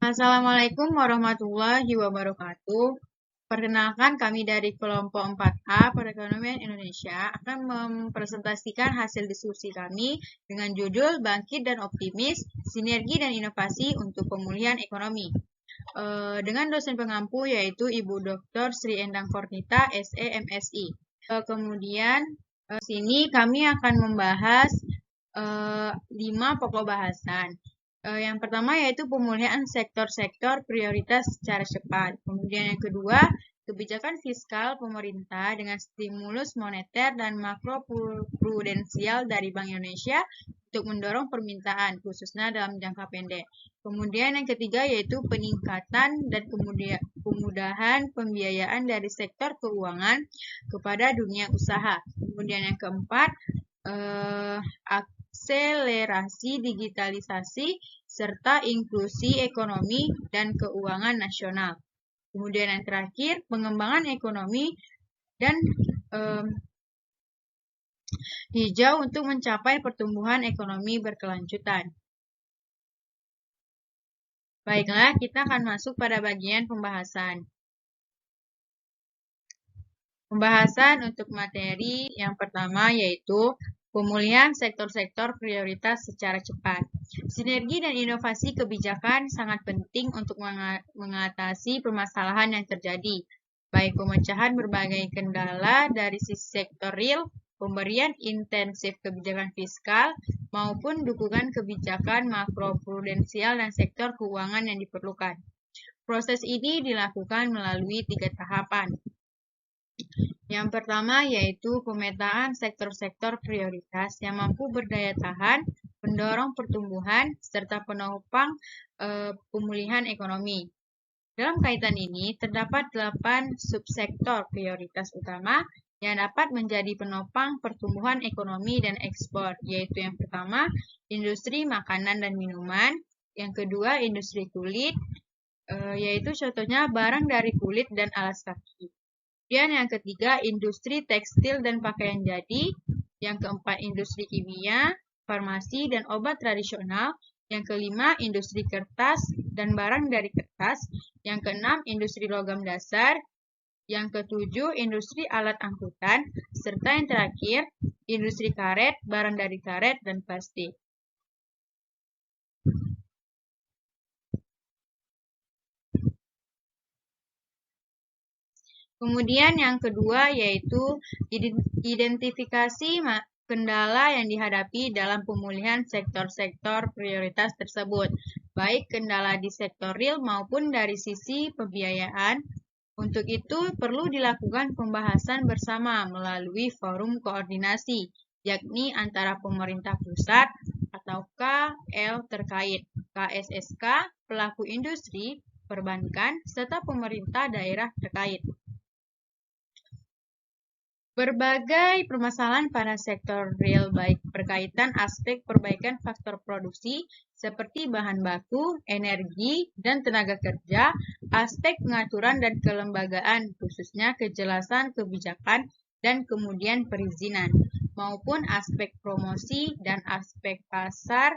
Assalamualaikum warahmatullahi wabarakatuh. Perkenalkan kami dari kelompok 4A Perekonomian Indonesia akan mempresentasikan hasil diskusi kami dengan judul Bangkit dan Optimis, Sinergi dan Inovasi untuk Pemulihan Ekonomi. Dengan dosen pengampu yaitu Ibu Dr. Sri Endang Fornita, SE MSI. Kemudian sini kami akan membahas 5 pokok bahasan. Yang pertama yaitu pemulihan sektor-sektor prioritas secara cepat. Kemudian yang kedua, kebijakan fiskal pemerintah dengan stimulus moneter dan makroprudensial dari Bank Indonesia untuk mendorong permintaan, khususnya dalam jangka pendek. Kemudian yang ketiga yaitu peningkatan dan kemudahan pembiayaan dari sektor keuangan kepada dunia usaha. Kemudian yang keempat, akselerasi digitalisasi serta inklusi ekonomi dan keuangan nasional. Kemudian yang terakhir, pengembangan ekonomi dan hijau untuk mencapai pertumbuhan ekonomi berkelanjutan. Baiklah, kita akan masuk pada bagian pembahasan. Pembahasan untuk materi yang pertama yaitu pemulihan sektor-sektor prioritas secara cepat. Sinergi dan inovasi kebijakan sangat penting untuk mengatasi permasalahan yang terjadi, baik pemecahan berbagai kendala dari sisi sektor real, pemberian intensif kebijakan fiskal, maupun dukungan kebijakan makroprudensial dan sektor keuangan yang diperlukan. Proses ini dilakukan melalui 3 tahapan. Yang pertama yaitu pemetaan sektor-sektor prioritas yang mampu berdaya tahan, mendorong pertumbuhan, serta penopang pemulihan ekonomi. Dalam kaitan ini, terdapat 8 subsektor prioritas utama yang dapat menjadi penopang pertumbuhan ekonomi dan ekspor, yaitu yang pertama, industri makanan dan minuman, yang kedua, industri kulit, yaitu contohnya barang dari kulit dan alas kaki. Kemudian yang ketiga, industri tekstil dan pakaian jadi. Yang keempat, industri kimia, farmasi, dan obat tradisional. Yang kelima, industri kertas dan barang dari kertas. Yang keenam, industri logam dasar. Yang ketujuh, industri alat angkutan. Serta yang terakhir, industri karet, barang dari karet, dan plastik. Kemudian yang kedua yaitu identifikasi kendala yang dihadapi dalam pemulihan sektor-sektor prioritas tersebut, baik kendala di sektor real maupun dari sisi pembiayaan. Untuk itu perlu dilakukan pembahasan bersama melalui forum koordinasi, yakni antara pemerintah pusat atau KL terkait, KSSK, pelaku industri, perbankan, serta pemerintah daerah terkait. Berbagai permasalahan pada sektor real baik berkaitan aspek perbaikan faktor produksi seperti bahan baku, energi, dan tenaga kerja, aspek pengaturan dan kelembagaan khususnya kejelasan kebijakan dan kemudian perizinan, maupun aspek promosi dan aspek pasar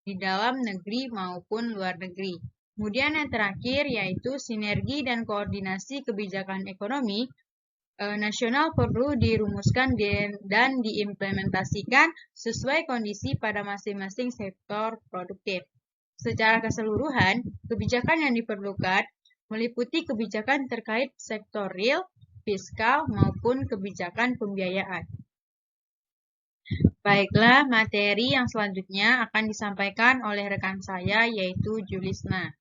di dalam negeri maupun luar negeri. Kemudian yang terakhir yaitu sinergi dan koordinasi kebijakan ekonomi nasional perlu dirumuskan dan diimplementasikan sesuai kondisi pada masing-masing sektor produktif. Secara keseluruhan, kebijakan yang diperlukan meliputi kebijakan terkait sektor real, fiskal, maupun kebijakan pembiayaan. Baiklah, materi yang selanjutnya akan disampaikan oleh rekan saya yaitu Julisna.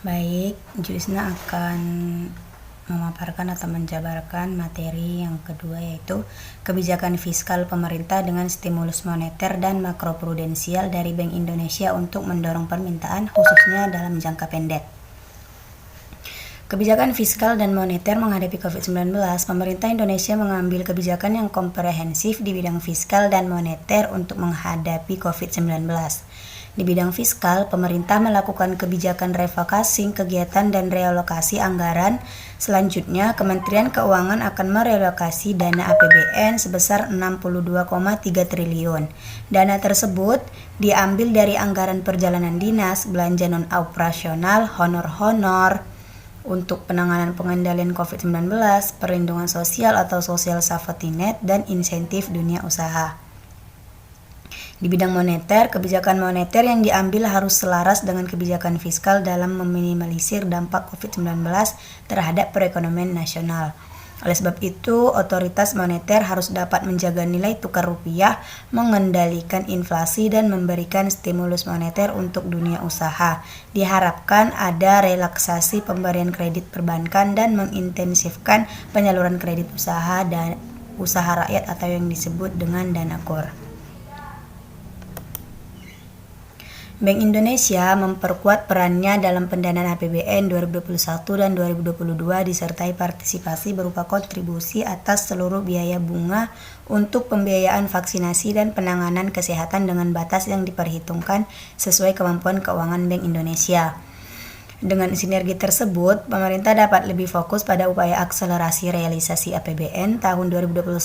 Baik, Julisna akan memaparkan atau menjabarkan materi yang kedua yaitu kebijakan fiskal pemerintah dengan stimulus moneter dan makroprudensial dari Bank Indonesia untuk mendorong permintaan khususnya dalam jangka pendek. Kebijakan fiskal dan moneter menghadapi COVID-19, pemerintah Indonesia mengambil kebijakan yang komprehensif di bidang fiskal dan moneter untuk menghadapi COVID-19. Di bidang fiskal, pemerintah melakukan kebijakan refocusing kegiatan dan realokasi anggaran. Selanjutnya, Kementerian Keuangan akan merelokasi dana APBN sebesar 62,3 triliun. Dana tersebut diambil dari anggaran perjalanan dinas, belanja non-operasional, honor-honor, untuk penanganan pengendalian COVID-19, perlindungan sosial atau social safety net, dan insentif dunia usaha. Di bidang moneter, kebijakan moneter yang diambil harus selaras dengan kebijakan fiskal dalam meminimalisir dampak COVID-19 terhadap perekonomian nasional. Oleh sebab itu, otoritas moneter harus dapat menjaga nilai tukar rupiah, mengendalikan inflasi, dan memberikan stimulus moneter untuk dunia usaha. Diharapkan ada relaksasi pemberian kredit perbankan dan mengintensifkan penyaluran kredit usaha dan usaha rakyat atau yang disebut dengan dana KUR. Bank Indonesia memperkuat perannya dalam pendanaan APBN 2021 dan 2022 disertai partisipasi berupa kontribusi atas seluruh biaya bunga untuk pembiayaan vaksinasi dan penanganan kesehatan dengan batas yang diperhitungkan sesuai kemampuan keuangan Bank Indonesia. Dengan sinergi tersebut, pemerintah dapat lebih fokus pada upaya akselerasi realisasi APBN tahun 2021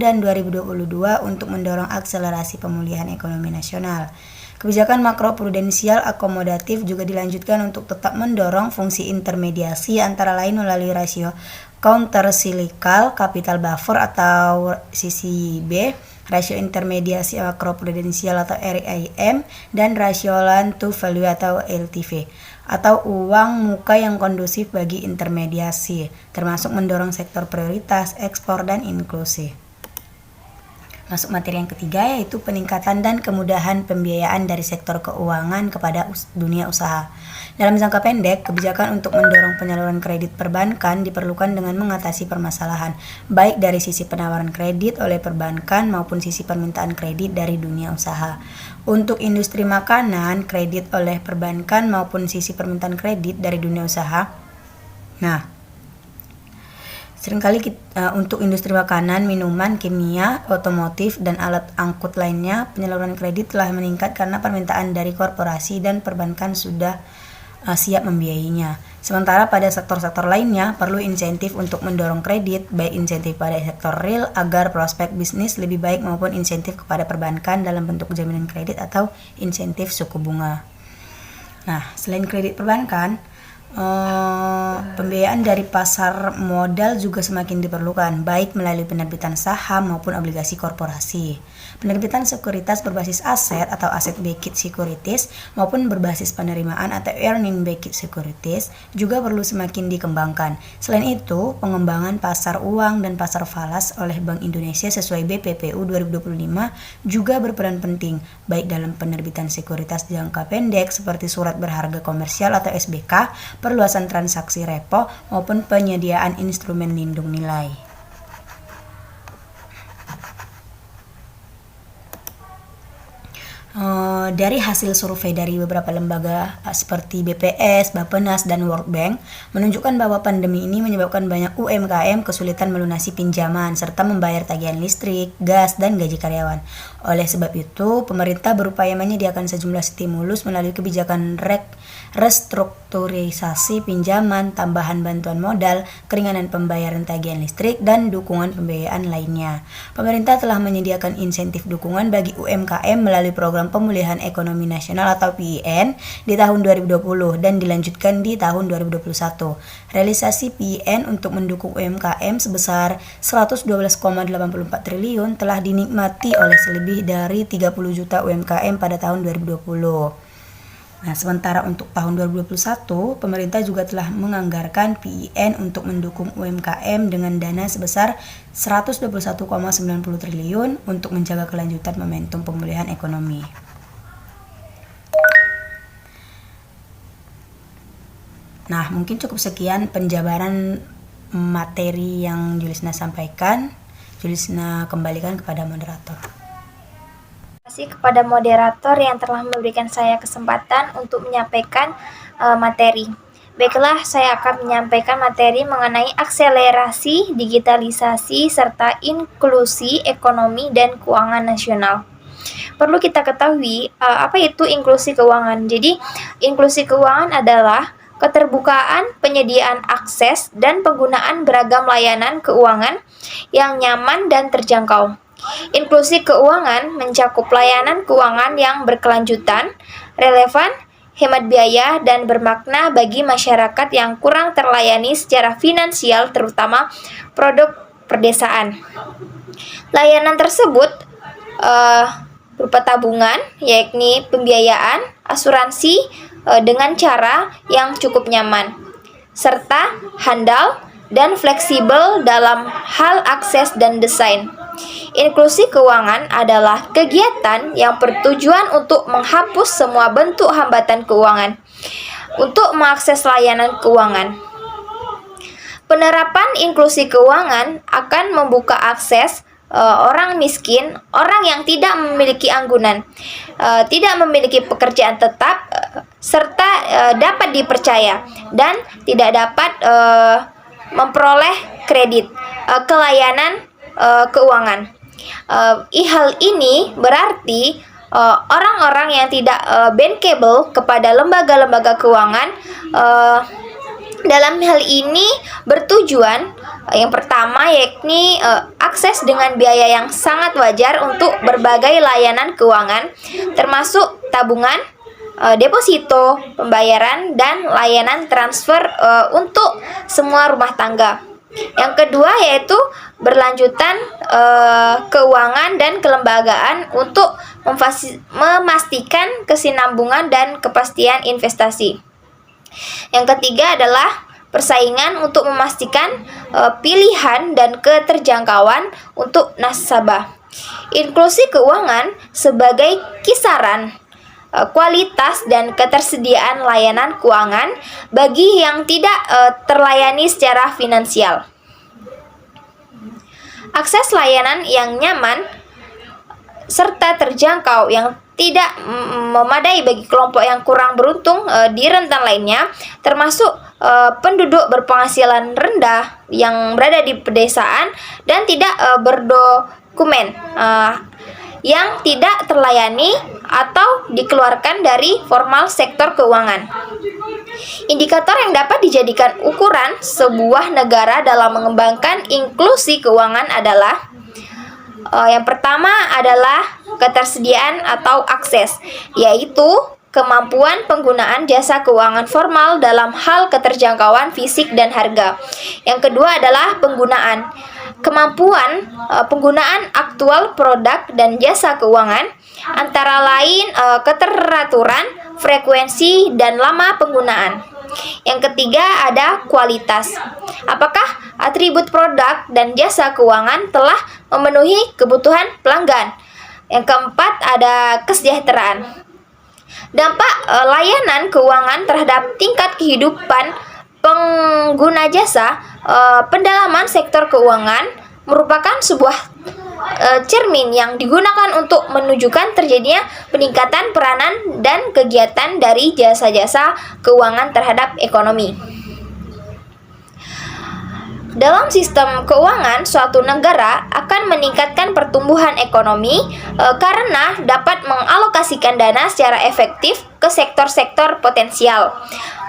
dan 2022 untuk mendorong akselerasi pemulihan ekonomi nasional. Kebijakan makroprudensial akomodatif juga dilanjutkan untuk tetap mendorong fungsi intermediasi antara lain melalui rasio countercyclical capital buffer atau CCB, rasio intermediasi makroprudensial atau RIM, dan rasio loan to value atau LTV, atau uang muka yang kondusif bagi intermediasi, termasuk mendorong sektor prioritas, ekspor, dan inklusi. Masuk materi yang ketiga, yaitu peningkatan dan kemudahan pembiayaan dari sektor keuangan kepada dunia usaha. Dalam jangka pendek, kebijakan untuk mendorong penyaluran kredit perbankan diperlukan dengan mengatasi permasalahan, baik dari sisi penawaran kredit oleh perbankan maupun sisi permintaan kredit dari dunia usaha. Untuk industri makanan, kredit oleh perbankan maupun sisi permintaan kredit dari dunia usaha. Seringkali untuk industri makanan, minuman, kimia, otomotif, dan alat angkut lainnya, penyaluran kredit telah meningkat karena permintaan dari korporasi dan perbankan sudah siap membiayainya. Sementara pada sektor-sektor lainnya, perlu insentif untuk mendorong kredit, baik insentif pada sektor real agar prospek bisnis lebih baik maupun insentif kepada perbankan dalam bentuk jaminan kredit atau insentif suku bunga. Selain kredit perbankan, pembiayaan dari pasar modal juga semakin diperlukan, baik melalui penerbitan saham maupun obligasi korporasi. Penerbitan sekuritas berbasis aset atau asset-backed securities maupun berbasis penerimaan atau earning-backed securities juga perlu semakin dikembangkan. Selain itu, pengembangan pasar uang dan pasar falas oleh Bank Indonesia sesuai BPPU 2025 juga berperan penting, baik dalam penerbitan sekuritas jangka pendek seperti surat berharga komersial atau SBK, perluasan transaksi repo, maupun penyediaan instrumen lindung nilai. Dari hasil survei dari beberapa lembaga seperti BPS, Bappenas, dan World Bank menunjukkan bahwa pandemi ini menyebabkan banyak UMKM kesulitan melunasi pinjaman serta membayar tagihan listrik, gas, dan gaji karyawan. Oleh sebab itu, pemerintah berupaya menyediakan sejumlah stimulus melalui kebijakan restrukturisasi pinjaman, tambahan bantuan modal, keringanan pembayaran tagihan listrik, dan dukungan pembiayaan lainnya. Pemerintah telah menyediakan insentif dukungan bagi UMKM melalui program pemulihan ekonomi nasional atau PIN di tahun 2020 dan dilanjutkan di tahun 2021. Realisasi PIN untuk mendukung UMKM sebesar 112,84 triliun telah dinikmati oleh lebih dari 30 juta UMKM pada tahun 2020. Sementara untuk tahun 2021, pemerintah juga telah menganggarkan PIN untuk mendukung UMKM dengan dana sebesar 121,90 triliun untuk menjaga kelanjutan momentum pemulihan ekonomi. Mungkin cukup sekian penjabaran materi yang Julisna sampaikan. Julisna kembalikan kepada moderator. Terima kasih kepada moderator yang telah memberikan saya kesempatan untuk menyampaikan materi. Baiklah, saya akan menyampaikan materi mengenai akselerasi digitalisasi serta inklusi ekonomi dan keuangan nasional. perlu kita ketahui apa itu inklusi keuangan. Jadi, inklusi keuangan adalah keterbukaan penyediaan akses dan penggunaan beragam layanan keuangan yang nyaman dan terjangkau. Inklusi keuangan mencakup layanan keuangan yang berkelanjutan, relevan, hemat biaya, dan bermakna bagi masyarakat yang kurang terlayani secara finansial, terutama produk perdesaan. Layanan tersebut berupa tabungan, yakni pembiayaan, asuransi dengan cara yang cukup nyaman, serta handal dan fleksibel dalam hal akses dan desain. Inklusi keuangan adalah kegiatan yang bertujuan untuk menghapus semua bentuk hambatan keuangan untuk mengakses layanan keuangan. Penerapan inklusi keuangan akan membuka akses orang miskin, orang yang tidak memiliki anggunan, tidak memiliki pekerjaan tetap, serta dapat dipercaya dan tidak dapat memperoleh kredit ke layanan keuangan. Hal ini berarti orang-orang yang tidak bankable kepada lembaga-lembaga keuangan dalam hal ini bertujuan yang pertama yakni akses dengan biaya yang sangat wajar untuk berbagai layanan keuangan termasuk tabungan, deposito, pembayaran, dan layanan transfer untuk semua rumah tangga. Yang kedua yaitu berlanjutan keuangan dan kelembagaan untuk memastikan kesinambungan dan kepastian investasi. Yang ketiga adalah persaingan untuk memastikan pilihan dan keterjangkauan untuk nasabah. Inklusi keuangan sebagai kisaran kualitas dan ketersediaan layanan keuangan bagi yang tidak terlayani secara finansial. Akses layanan yang nyaman serta terjangkau yang tidak memadai bagi kelompok yang kurang beruntung di rentan lainnya, termasuk penduduk berpenghasilan rendah yang berada di pedesaan dan tidak berdokumen, yang tidak terlayani atau dikeluarkan dari formal sektor keuangan. Indikator yang dapat dijadikan ukuran sebuah negara dalam mengembangkan inklusi keuangan adalah yang pertama adalah ketersediaan atau akses, yaitu kemampuan penggunaan jasa keuangan formal dalam hal keterjangkauan fisik dan harga. Yang kedua adalah penggunaan. Kemampuan penggunaan aktual produk dan jasa keuangan, antara lain keteraturan, frekuensi, dan lama penggunaan. Yang ketiga ada kualitas. Apakah atribut produk dan jasa keuangan telah memenuhi kebutuhan pelanggan? Yang keempat ada kesejahteraan. Dampak layanan keuangan terhadap tingkat kehidupan pengguna jasa. Pendalaman sektor keuangan merupakan sebuah cermin yang digunakan untuk menunjukkan terjadinya peningkatan peranan dan kegiatan dari jasa-jasa keuangan terhadap ekonomi. Dalam sistem keuangan, suatu negara akan meningkatkan pertumbuhan ekonomi karena dapat mengalokasikan dana secara efektif ke sektor-sektor potensial,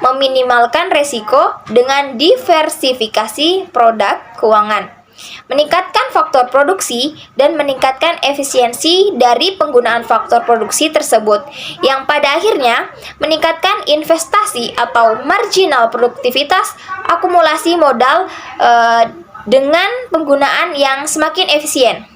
meminimalkan risiko dengan diversifikasi produk keuangan, meningkatkan faktor produksi, dan meningkatkan efisiensi dari penggunaan faktor produksi tersebut, yang pada akhirnya meningkatkan investasi atau marginal produktivitas akumulasi modal dengan penggunaan yang semakin efisien.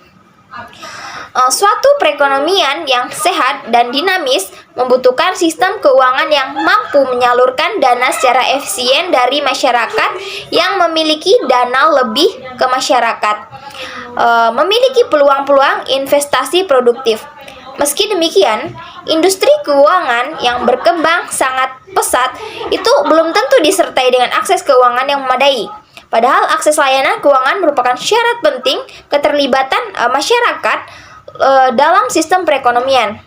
Suatu perekonomian yang sehat dan dinamis membutuhkan sistem keuangan yang mampu menyalurkan dana secara efisien dari masyarakat yang memiliki dana lebih ke masyarakat, memiliki peluang-peluang investasi produktif. Meski demikian, industri keuangan yang berkembang sangat pesat itu belum tentu disertai dengan akses keuangan yang memadai. Padahal akses layanan keuangan merupakan syarat penting keterlibatan masyarakat dalam sistem perekonomian.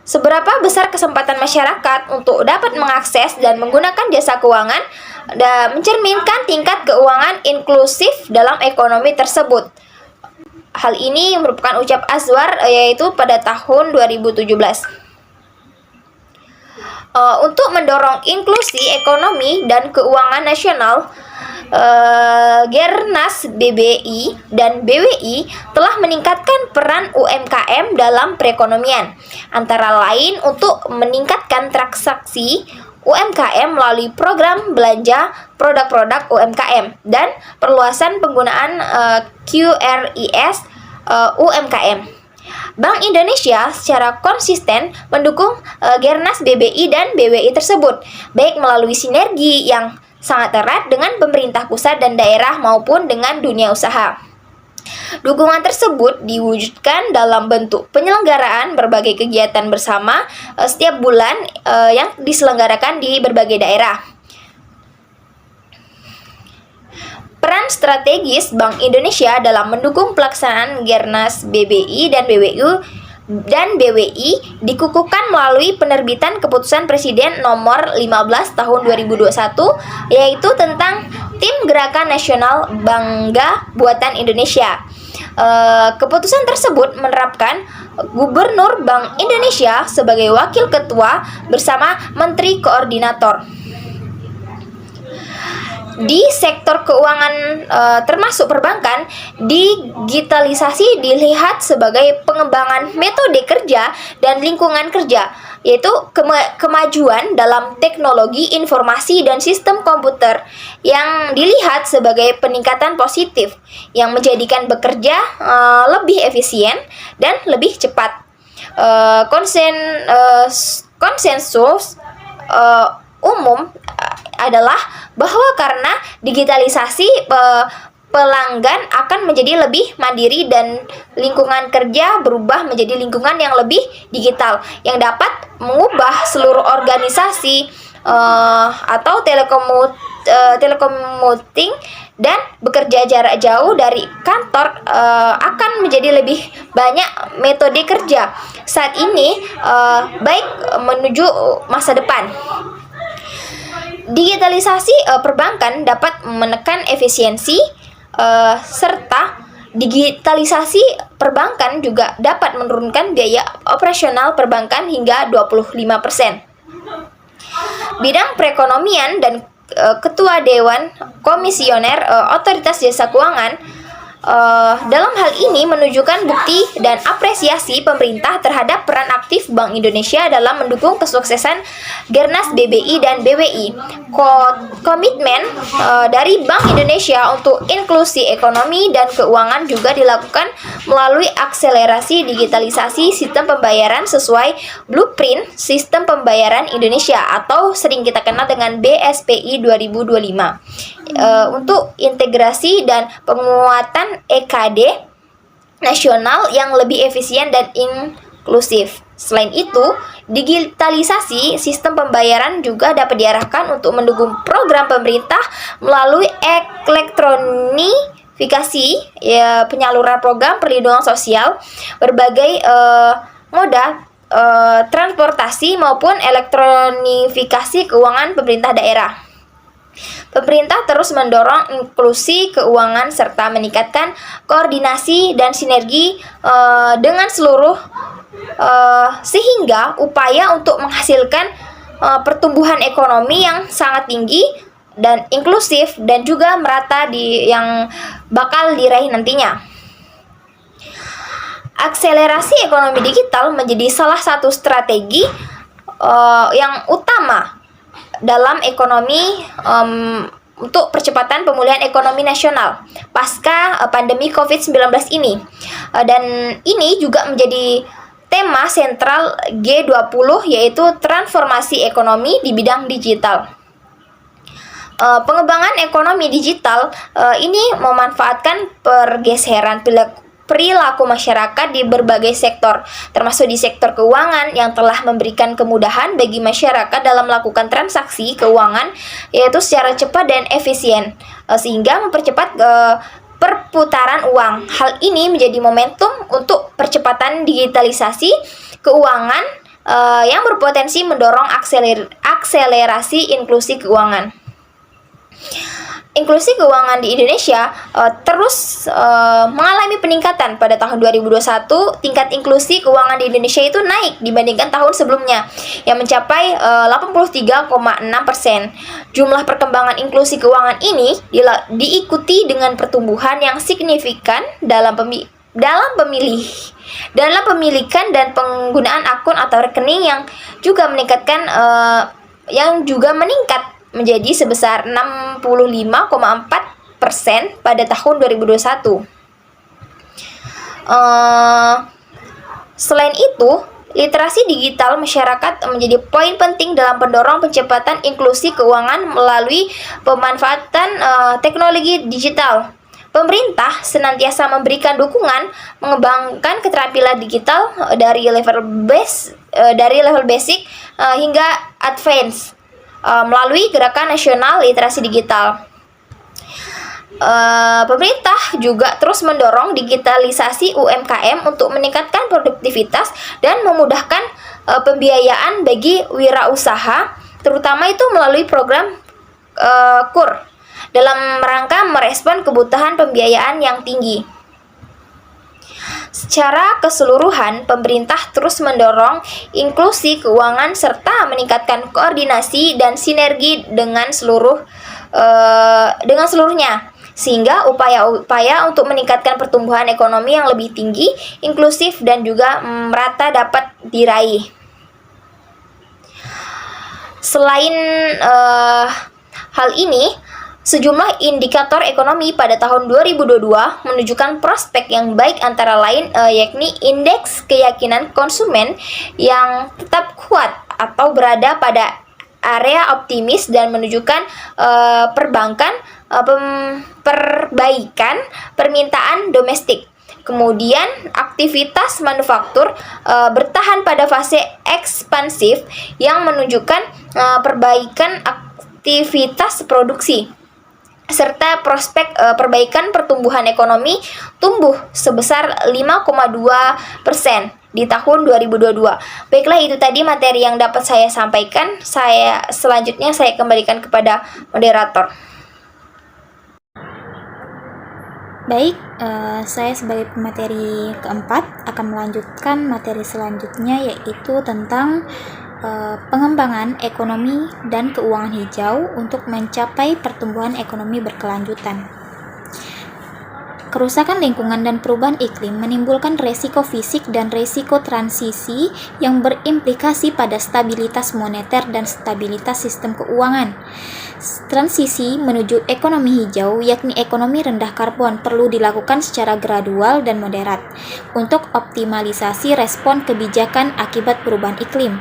Seberapa besar kesempatan masyarakat untuk dapat mengakses dan menggunakan jasa keuangan dan mencerminkan tingkat keuangan inklusif dalam ekonomi tersebut. Hal ini merupakan ucap Azwar yaitu pada tahun 2017. Untuk mendorong inklusi ekonomi dan keuangan nasional, Gernas BBI dan BWI telah meningkatkan peran UMKM dalam perekonomian, antara lain untuk meningkatkan transaksi UMKM melalui program belanja produk-produk UMKM dan perluasan penggunaan QRIS UMKM. Bank Indonesia secara konsisten mendukung Gernas BBI dan BWI tersebut, baik melalui sinergi yang sangat erat dengan pemerintah pusat dan daerah maupun dengan dunia usaha. Dukungan tersebut diwujudkan dalam bentuk penyelenggaraan berbagai kegiatan bersama setiap bulan yang diselenggarakan di berbagai daerah. Peran strategis Bank Indonesia dalam mendukung pelaksanaan Gernas BBI dan BWI dikukuhkan melalui penerbitan Keputusan Presiden Nomor 15 Tahun 2021, yaitu tentang Tim Gerakan Nasional Bangga Buatan Indonesia. Keputusan tersebut menerapkan Gubernur Bank Indonesia sebagai Wakil Ketua bersama Menteri Koordinator. Di sektor keuangan termasuk perbankan, digitalisasi dilihat sebagai pengembangan metode kerja dan lingkungan kerja, yaitu kemajuan dalam teknologi informasi dan sistem komputer yang dilihat sebagai peningkatan positif yang menjadikan bekerja lebih efisien dan lebih cepat. Konsensus umum adalah bahwa karena digitalisasi pelanggan akan menjadi lebih mandiri dan lingkungan kerja berubah menjadi lingkungan yang lebih digital yang dapat mengubah seluruh organisasi atau telekomuting dan bekerja jarak jauh dari kantor akan menjadi lebih banyak metode kerja saat ini baik menuju masa depan. Digitalisasi perbankan dapat menekan efisiensi serta digitalisasi perbankan juga dapat menurunkan biaya operasional perbankan hingga 25%. Bidang perekonomian dan Ketua Dewan Komisioner Otoritas Jasa Keuangan dalam hal ini menunjukkan bukti dan apresiasi pemerintah terhadap peran aktif Bank Indonesia dalam mendukung kesuksesan Gernas BBI dan BWI. Komitmen dari Bank Indonesia untuk inklusi ekonomi dan keuangan juga dilakukan melalui akselerasi digitalisasi sistem pembayaran sesuai Blueprint Sistem Pembayaran Indonesia atau sering kita kenal dengan BSPI 2025. Untuk integrasi dan penguatan EKD nasional yang lebih efisien dan inklusif. Selain itu, digitalisasi sistem pembayaran juga dapat diarahkan untuk mendukung program pemerintah melalui elektronifikasi penyaluran program perlindungan sosial, berbagai moda transportasi maupun elektronifikasi keuangan pemerintah daerah. Pemerintah terus mendorong inklusi keuangan serta meningkatkan koordinasi dan sinergi dengan seluruh sehingga upaya untuk menghasilkan pertumbuhan ekonomi yang sangat tinggi dan inklusif dan juga merata yang bakal diraih nantinya. Akselerasi ekonomi digital menjadi salah satu strategi yang utama dalam ekonomi untuk percepatan pemulihan ekonomi nasional pasca pandemi COVID-19 ini. Dan ini juga menjadi tema sentral G20 yaitu transformasi ekonomi di bidang digital. Pengembangan ekonomi digital ini memanfaatkan pergeseran perilaku masyarakat di berbagai sektor, termasuk di sektor keuangan yang telah memberikan kemudahan bagi masyarakat dalam melakukan transaksi keuangan yaitu secara cepat dan efisien, sehingga mempercepat perputaran uang. Hal ini menjadi momentum untuk percepatan digitalisasi keuangan yang berpotensi mendorong akselerasi inklusi keuangan. Inklusi keuangan di Indonesia terus mengalami peningkatan. Pada tahun 2021, tingkat inklusi keuangan di Indonesia itu naik dibandingkan tahun sebelumnya, yang mencapai 83,6%. Jumlah perkembangan inklusi keuangan ini diikuti dengan pertumbuhan yang signifikan dalam pemilikan dan penggunaan akun atau rekening yang juga meningkat menjadi sebesar 65,4% pada tahun 2021. Selain itu, literasi digital masyarakat menjadi poin penting dalam mendorong percepatan inklusi keuangan melalui pemanfaatan teknologi digital. Pemerintah senantiasa memberikan dukungan mengembangkan keterampilan digital dari level basic hingga advance melalui Gerakan Nasional Literasi Digital. Pemerintah juga terus mendorong digitalisasi UMKM untuk meningkatkan produktivitas dan memudahkan pembiayaan bagi wirausaha, terutama itu melalui program KUR dalam rangka merespon kebutuhan pembiayaan yang tinggi. Secara keseluruhan, pemerintah terus mendorong inklusi keuangan serta meningkatkan koordinasi dan sinergi dengan seluruhnya, sehingga upaya-upaya untuk meningkatkan pertumbuhan ekonomi yang lebih tinggi, inklusif, dan juga merata dapat diraih. Selain hal ini, sejumlah indikator ekonomi pada tahun 2022 menunjukkan prospek yang baik, antara lain yakni indeks keyakinan konsumen yang tetap kuat atau berada pada area optimis dan menunjukkan perbaikan permintaan domestik. Kemudian aktivitas manufaktur bertahan pada fase ekspansif yang menunjukkan perbaikan aktivitas produksi, serta prospek perbaikan pertumbuhan ekonomi tumbuh sebesar 5,2% di tahun 2022. Baiklah, itu tadi materi yang dapat saya sampaikan. Selanjutnya saya kembalikan kepada moderator. Baik, saya sebagai pemateri keempat akan melanjutkan materi selanjutnya, yaitu tentang pengembangan ekonomi dan keuangan hijau untuk mencapai pertumbuhan ekonomi berkelanjutan. Kerusakan lingkungan dan perubahan iklim menimbulkan resiko fisik dan resiko transisi yang berimplikasi pada stabilitas moneter dan stabilitas sistem keuangan. Transisi menuju ekonomi hijau, yakni ekonomi rendah karbon, perlu dilakukan secara gradual dan moderat untuk optimalisasi respon kebijakan akibat perubahan iklim.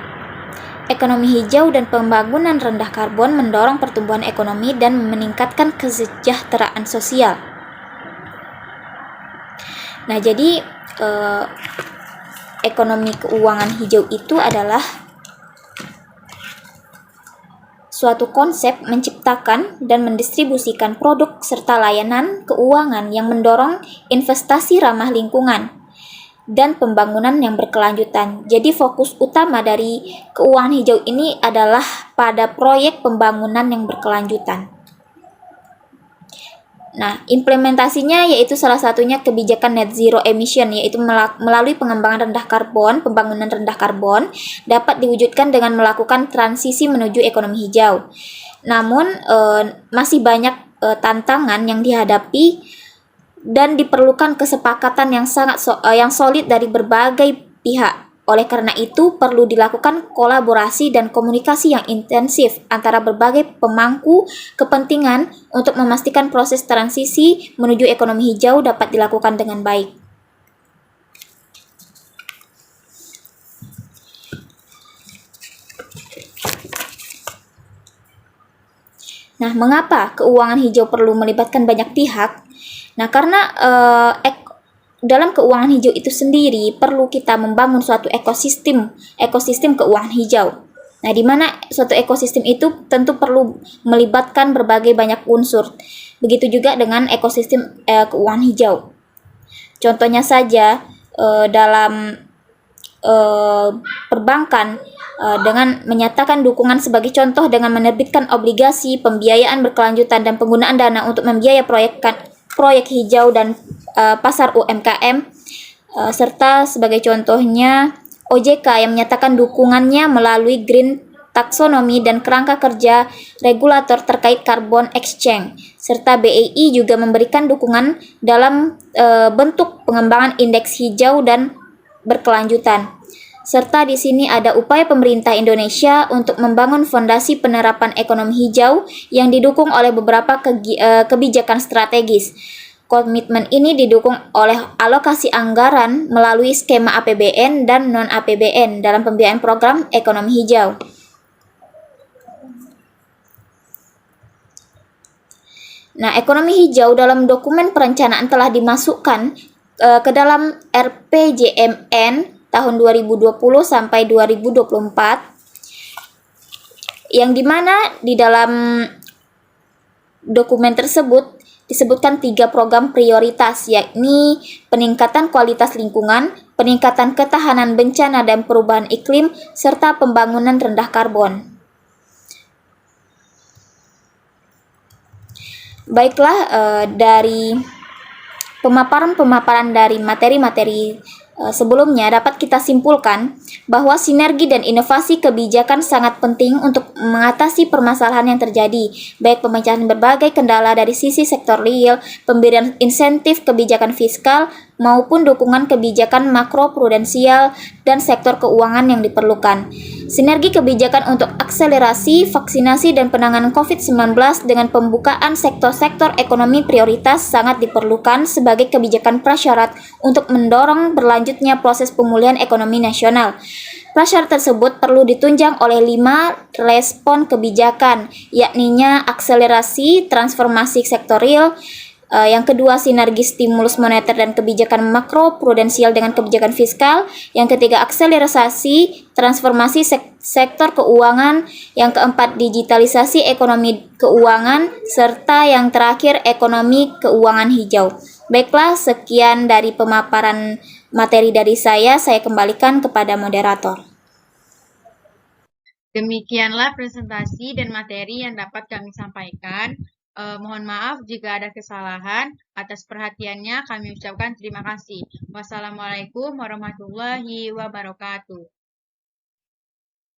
Ekonomi hijau dan pembangunan rendah karbon mendorong pertumbuhan ekonomi dan meningkatkan kesejahteraan sosial. Nah, jadi ekonomi keuangan hijau itu adalah suatu konsep menciptakan dan mendistribusikan produk serta layanan keuangan yang mendorong investasi ramah lingkungan dan pembangunan yang berkelanjutan. Jadi fokus utama dari keuangan hijau ini adalah pada proyek pembangunan yang berkelanjutan. Nah, implementasinya yaitu salah satunya kebijakan net zero emission, yaitu melalui pengembangan rendah karbon, pembangunan rendah karbon dapat diwujudkan dengan melakukan transisi menuju ekonomi hijau. Namun masih banyak tantangan yang dihadapi dan diperlukan kesepakatan yang solid dari berbagai pihak. Oleh karena itu, perlu dilakukan kolaborasi dan komunikasi yang intensif antara berbagai pemangku kepentingan untuk memastikan proses transisi menuju ekonomi hijau dapat dilakukan dengan baik. Nah, mengapa keuangan hijau perlu melibatkan banyak pihak? Nah, karena dalam keuangan hijau itu sendiri perlu kita membangun suatu ekosistem keuangan hijau. Nah, di mana suatu ekosistem itu tentu perlu melibatkan berbagai banyak unsur. Begitu juga dengan ekosistem keuangan hijau. Contohnya saja dalam perbankan dengan menyatakan dukungan sebagai contoh dengan menerbitkan obligasi, pembiayaan berkelanjutan, dan penggunaan dana untuk membiayai proyek hijau dan pasar UMKM, serta sebagai contohnya OJK yang menyatakan dukungannya melalui Green Taxonomy dan kerangka kerja regulator terkait carbon exchange, serta BEI juga memberikan dukungan dalam bentuk pengembangan indeks hijau dan berkelanjutan. Serta di sini ada upaya pemerintah Indonesia untuk membangun fondasi penerapan ekonomi hijau yang didukung oleh beberapa kebijakan strategis. Komitmen ini didukung oleh alokasi anggaran melalui skema APBN dan non-APBN dalam pembiayaan program ekonomi hijau. Nah, ekonomi hijau dalam dokumen perencanaan telah dimasukkan ke dalam RPJMN tahun 2020 sampai 2024, yang dimana di dalam dokumen tersebut disebutkan 3 program prioritas, yakni peningkatan kualitas lingkungan, peningkatan ketahanan bencana dan perubahan iklim, serta pembangunan rendah karbon. Baiklah, dari pemaparan dari materi-materi sebelumnya dapat kita simpulkan bahwa sinergi dan inovasi kebijakan sangat penting untuk mengatasi permasalahan yang terjadi, baik pemecahan berbagai kendala dari sisi sektor real, pemberian insentif kebijakan fiskal, maupun dukungan kebijakan makroprudensial dan sektor keuangan yang diperlukan. Sinergi kebijakan untuk akselerasi vaksinasi dan penanganan COVID-19 dengan pembukaan sektor-sektor ekonomi prioritas sangat diperlukan sebagai kebijakan prasyarat untuk mendorong berlanjutnya proses pemulihan ekonomi nasional. Prasyarat tersebut perlu ditunjang oleh 5 respon kebijakan, yakninya akselerasi transformasi sektor real, yang kedua sinergi stimulus moneter dan kebijakan makroprudensial dengan kebijakan fiskal, yang ketiga akselerasi transformasi sektor keuangan, yang keempat digitalisasi ekonomi keuangan, serta yang terakhir ekonomi keuangan hijau. Baiklah, sekian dari pemaparan materi dari saya kembalikan kepada moderator. Demikianlah presentasi dan materi yang dapat kami sampaikan. Mohon maaf jika ada kesalahan. Atas perhatiannya kami ucapkan terima kasih. Wassalamualaikum warahmatullahi wabarakatuh.